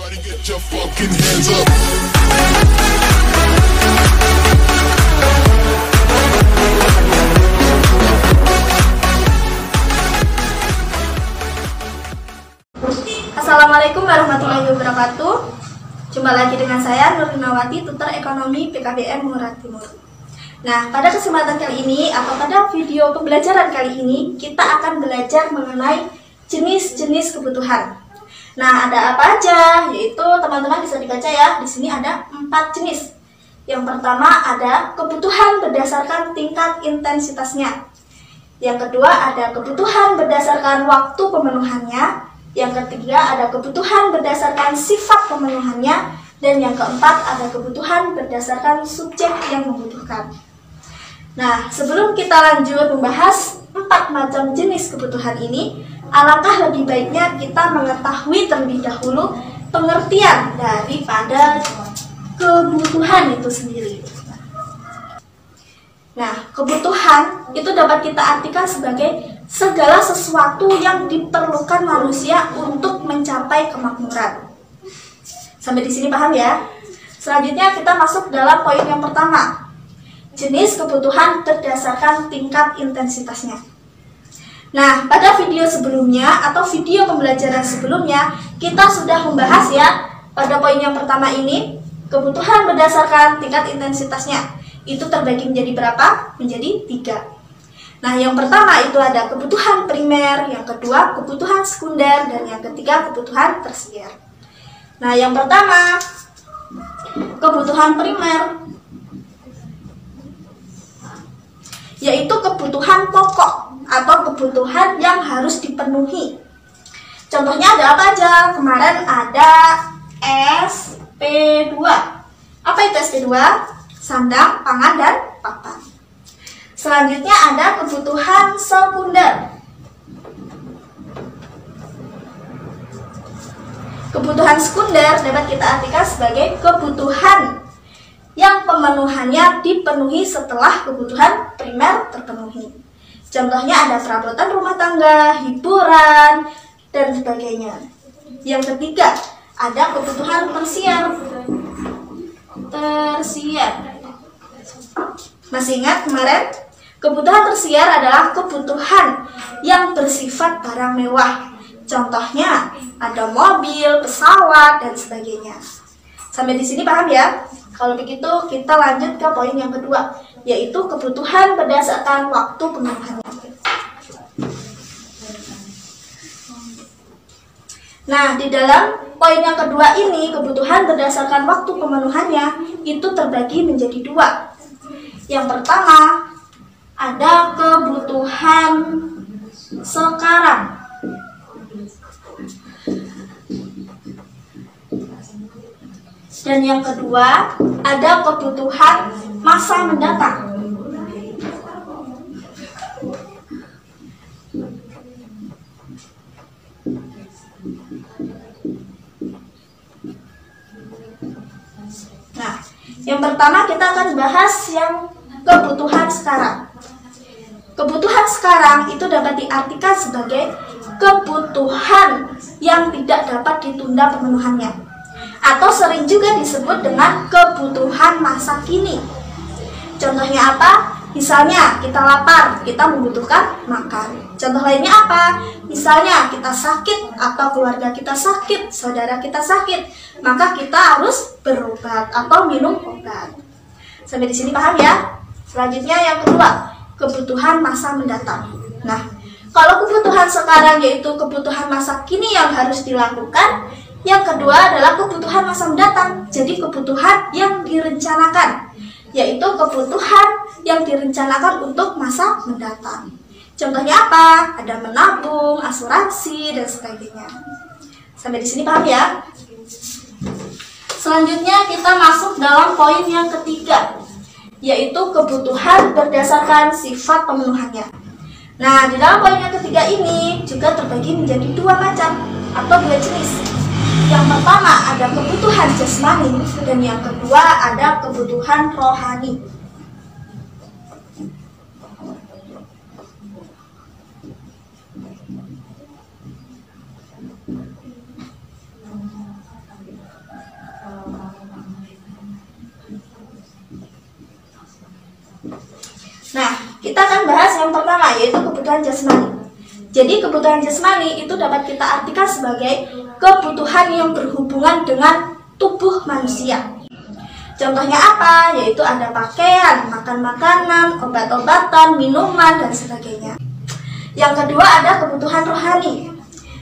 Everybody get your fucking hands up. Assalamualaikum warahmatullahi wabarakatuh. Jumpa lagi dengan saya Nur Nawati, tutor ekonomi PKBM Murad Timur. Nah, pada kesempatan kali ini atau pada video pembelajaran kali ini kita akan belajar mengenai jenis-jenis kebutuhan. Nah, ada apa aja? Yaitu teman-teman bisa dibaca ya. Di sini ada 4 jenis. Yang pertama ada kebutuhan berdasarkan tingkat intensitasnya. Yang kedua ada kebutuhan berdasarkan waktu pemenuhannya. Yang ketiga ada kebutuhan berdasarkan sifat pemenuhannya. Dan yang keempat ada kebutuhan berdasarkan subjek yang membutuhkan. Nah, sebelum kita lanjut membahas 4 macam jenis kebutuhan ini, alangkah lebih baiknya kita mengetahui terlebih dahulu pengertian daripada kebutuhan itu sendiri. Nah, kebutuhan itu dapat kita artikan sebagai segala sesuatu yang diperlukan manusia untuk mencapai kemakmuran. Sampai di sini paham ya? Selanjutnya kita masuk dalam poin yang pertama. Jenis kebutuhan berdasarkan tingkat intensitasnya. Nah, pada video sebelumnya atau video pembelajaran sebelumnya kita sudah membahas ya pada poin yang pertama ini, kebutuhan berdasarkan tingkat intensitasnya. Itu terbagi menjadi berapa? Menjadi 3. Nah, yang pertama itu ada kebutuhan primer, yang kedua kebutuhan sekunder, dan yang ketiga kebutuhan tersier. Nah, yang pertama kebutuhan primer, yaitu kebutuhan pokok atau kebutuhan yang harus dipenuhi. Contohnya ada apa aja? Kemarin ada SP2. Apa itu SP2? Sandang, pangan, dan papan. Selanjutnya ada kebutuhan sekunder. Kebutuhan sekunder dapat kita artikan sebagai kebutuhan yang pemenuhannya dipenuhi setelah kebutuhan primer terpenuhi. Contohnya ada perabotan rumah tangga, hiburan, dan sebagainya. Yang ketiga, ada kebutuhan tersier. Masih ingat kemarin? Kebutuhan tersier adalah kebutuhan yang bersifat barang mewah. Contohnya ada mobil, pesawat, dan sebagainya. Sampai di sini paham ya? Kalau begitu kita lanjut ke poin yang kedua, yaitu kebutuhan berdasarkan waktu pemenuhannya. Nah, di dalam poin yang kedua ini, kebutuhan berdasarkan waktu pemenuhannya itu terbagi menjadi 2. Yang pertama, ada kebutuhan sekarang. Dan yang kedua, ada kebutuhan masa mendatang. Nah, yang pertama kita akan bahas yang kebutuhan sekarang. Kebutuhan sekarang itu dapat diartikan sebagai kebutuhan yang tidak dapat ditunda pemenuhannya, atau sering juga disebut dengan kebutuhan masa kini. Contohnya apa? Misalnya kita lapar, kita membutuhkan makan. Contoh lainnya apa? Misalnya kita sakit atau keluarga kita sakit, saudara kita sakit, maka kita harus berobat atau minum obat. Sampai di sini paham ya? Selanjutnya yang kedua, kebutuhan masa mendatang. Nah, kalau kebutuhan sekarang yaitu kebutuhan masa kini yang harus dilakukan, yang kedua adalah kebutuhan masa mendatang, jadi kebutuhan yang direncanakan, yaitu kebutuhan yang direncanakan untuk masa mendatang. Contohnya apa? Ada menabung, asuransi, dan sebagainya. Sampai di sini paham ya? Selanjutnya kita masuk dalam poin yang ketiga, yaitu kebutuhan berdasarkan sifat pemenuhannya. Nah, di dalam poin yang ketiga ini juga terbagi menjadi 2 macam atau 2 jenis. Yang pertama ada kebutuhan jasmani dan yang kedua ada kebutuhan rohani. bahas yang pertama, yaitu kebutuhan jasmani. Jadi kebutuhan jasmani itu dapat kita artikan sebagai kebutuhan yang berhubungan dengan tubuh manusia. Contohnya apa? Yaitu ada pakaian, makan makanan, obat-obatan, minuman, dan sebagainya. Yang kedua ada kebutuhan rohani.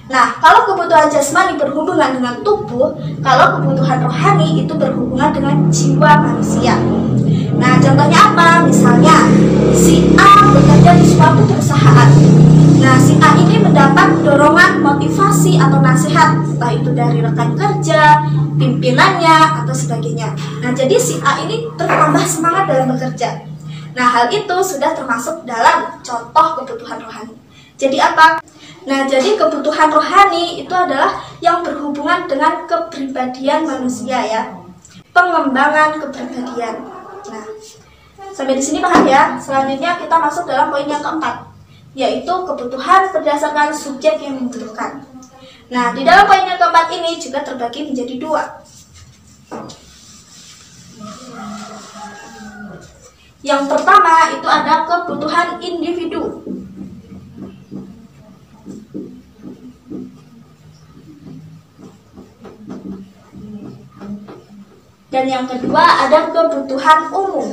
Nah, kalau kebutuhan jasmani berhubungan dengan tubuh, kalau kebutuhan rohani itu berhubungan dengan jiwa manusia. Nah, contohnya apa? Misalnya, si A bekerja di suatu perusahaan. Nah, si A ini mendapat dorongan, motivasi, atau nasihat, entah itu dari rekan kerja, pimpinannya, atau sebagainya. Nah, jadi si A ini bertambah semangat dalam bekerja. Nah, hal itu sudah termasuk dalam contoh kebutuhan rohani. Jadi apa? Nah, jadi kebutuhan rohani itu adalah yang berhubungan dengan kepribadian manusia ya. Pengembangan kepribadian. Nah, sampai di sini paham ya? Selanjutnya kita masuk dalam poin yang keempat, yaitu kebutuhan berdasarkan subjek yang membutuhkan. Nah, di dalam poin yang keempat ini juga terbagi menjadi dua. Yang pertama itu ada kebutuhan individu. Dan yang kedua ada kebutuhan umum.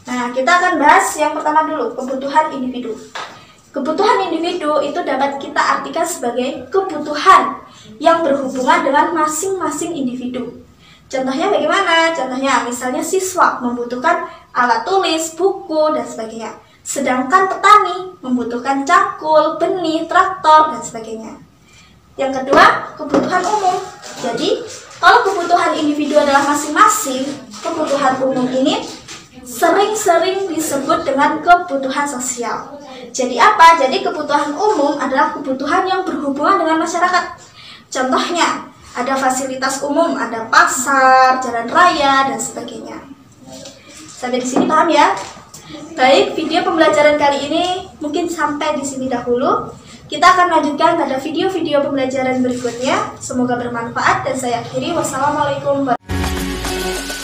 Nah, kita akan bahas yang pertama dulu, kebutuhan individu. Kebutuhan individu itu dapat kita artikan sebagai kebutuhan yang berhubungan dengan masing-masing individu. Contohnya bagaimana? Contohnya misalnya siswa membutuhkan alat tulis, buku, dan sebagainya. Sedangkan petani membutuhkan cangkul, benih, traktor, dan sebagainya. Yang kedua, kebutuhan umum. Jadi, kalau kebutuhan individu adalah masing-masing, kebutuhan umum ini sering-sering disebut dengan kebutuhan sosial. Jadi apa? Jadi kebutuhan umum adalah kebutuhan yang berhubungan dengan masyarakat. Contohnya, ada fasilitas umum, ada pasar, jalan raya, dan sebagainya. Sampai di sini paham ya? Baik, video pembelajaran kali ini mungkin sampai di sini dahulu. Kita akan lanjutkan pada video-video pembelajaran berikutnya. Semoga bermanfaat dan saya akhiri. Wassalamualaikum warahmatullahi wabarakatuh.